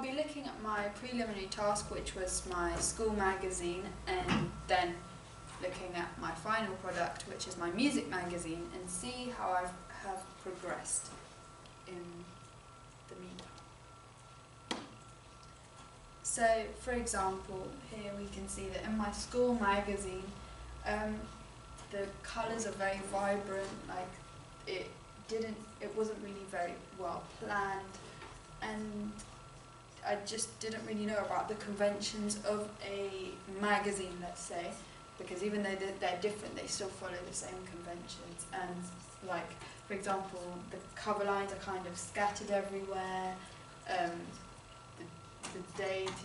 be looking at my preliminary task, which was my school magazine, and then looking at my final product, which is my music magazine, and see how I have progressed in the meantime. So, for example, here we can see that in my school magazine, the colours are very vibrant. Like it wasn't really very well planned, and I just didn't really know about the conventions of a magazine, let's say, because even though they're different, they still follow the same conventions. And like, for example, the cover lines are kind of scattered everywhere. The date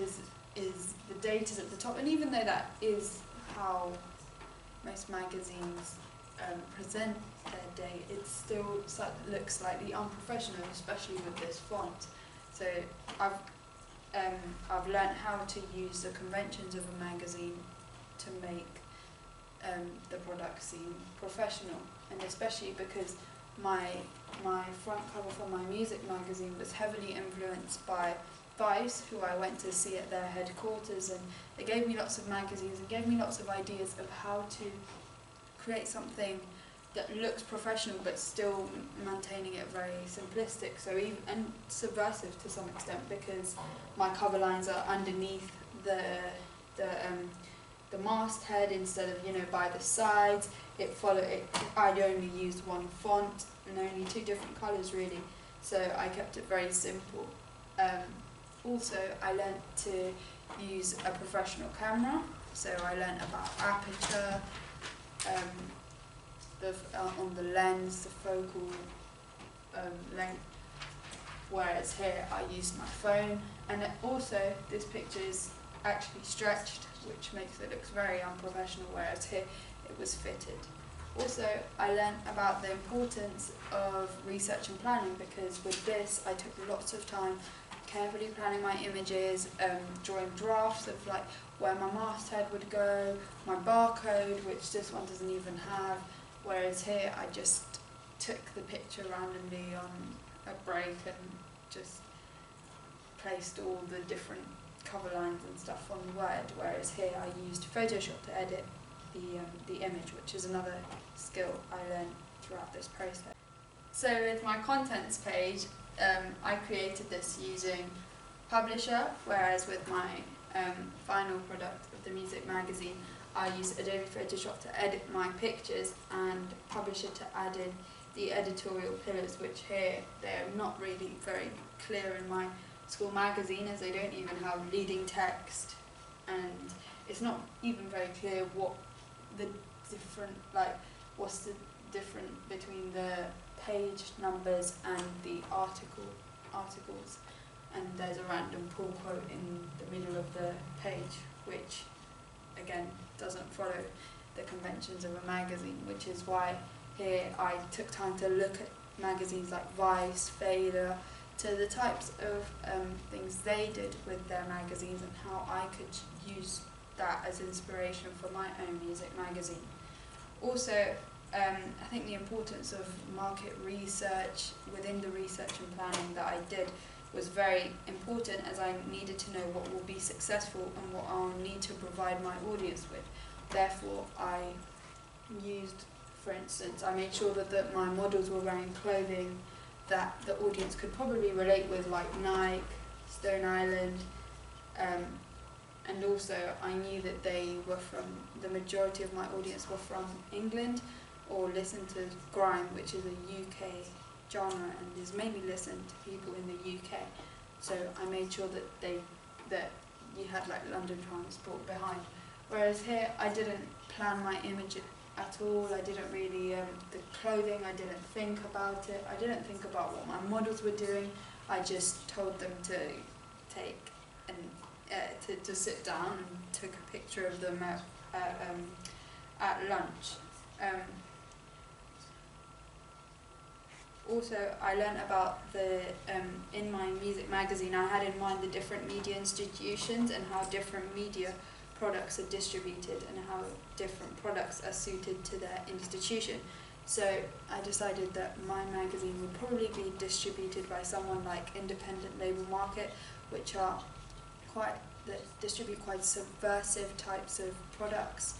is at the top, and even though that is how most magazines present their date, it still looks slightly unprofessional, especially with this font. So I've learnt how to use the conventions of a magazine to make the product seem professional, and especially because my front cover for my music magazine was heavily influenced by Vice, who I went to see at their headquarters, and they gave me lots of magazines and gave me lots of ideas of how to create something that looks professional but still maintaining it very simplistic, and subversive to some extent, because my cover lines are underneath the masthead instead of by the sides. I'd only used one font and only two different colours really, so I kept it very simple. Also, I learnt to use a professional camera, so I learnt about aperture, on the lens, the focal length, whereas here I used my phone. And also this picture is actually stretched, which makes it look very unprofessional, whereas here it was fitted. Also, I learnt about the importance of research and planning, because with this I took lots of time carefully planning my images, drawing drafts of like where my masthead would go, my barcode, which this one doesn't even have, whereas here I just took the picture randomly on a break and just placed all the different cover lines and stuff on Word, whereas here I used Photoshop to edit the image, which is another skill I learned throughout this process. So with my contents page, I created this using Publisher, whereas with my final product of the music magazine, I used Adobe Photoshop to edit my pictures, and Publisher to add in the editorial pillars, which here they're not really very clear in my school magazine, as they don't even have leading text, and it's not even very clear what's the difference between the page numbers and the articles, and there's a random pull quote in the middle of the page, which again doesn't follow the conventions of a magazine, which is why here I took time to look at magazines like Vice, Fader, to the types of things they did with their magazines and how I could use that as inspiration for my own music magazine. Also, I think the importance of market research within the research and planning that I did was very important, as I needed to know what will be successful and what I'll need to provide my audience with. Therefore, I used, for instance, I made sure that my models were wearing clothing that the audience could probably relate with, like Nike, Stone Island, and also I knew that the majority of my audience were from England, or listened to grime, which is a UK genre and is mainly listened to people in the UK. So I made sure that you had like London transport behind. Whereas here I didn't plan my image at all. I didn't really, the clothing, I didn't think about it. I didn't think about what my models were doing. I just told them to take and to sit down, and took a picture of them at lunch. Also, I learned about in my music magazine, I had in mind the different media institutions and how different media products are distributed and how different products are suited to their institution. So I decided that my magazine would probably be distributed by someone like Independent Label Market, which are that distribute quite subversive types of products,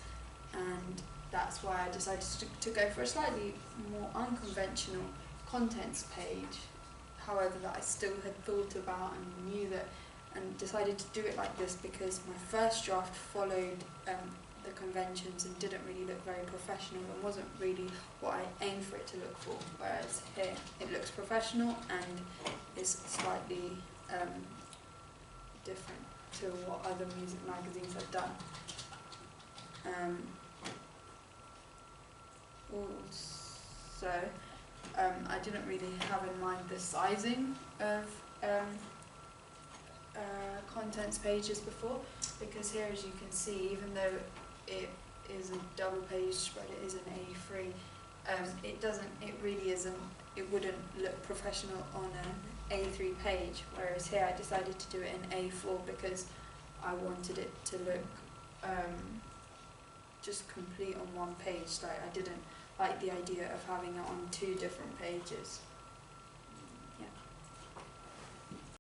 and that's why I decided to go for a slightly more unconventional contents page, however that I still had thought about and knew that, and decided to do it like this because my first draft followed the conventions and didn't really look very professional and wasn't really what I aimed for it to look for, whereas here it looks professional and is slightly different to what other music magazines have done. Also, I didn't really have in mind the sizing of contents pages before, because here, as you can see, even though it is a double page spread, it is an A3, it wouldn't look professional on an A3 page, whereas here I decided to do it in A4 because I wanted it to look just complete on one page. Like, I didn't like the idea of having it on two different pages.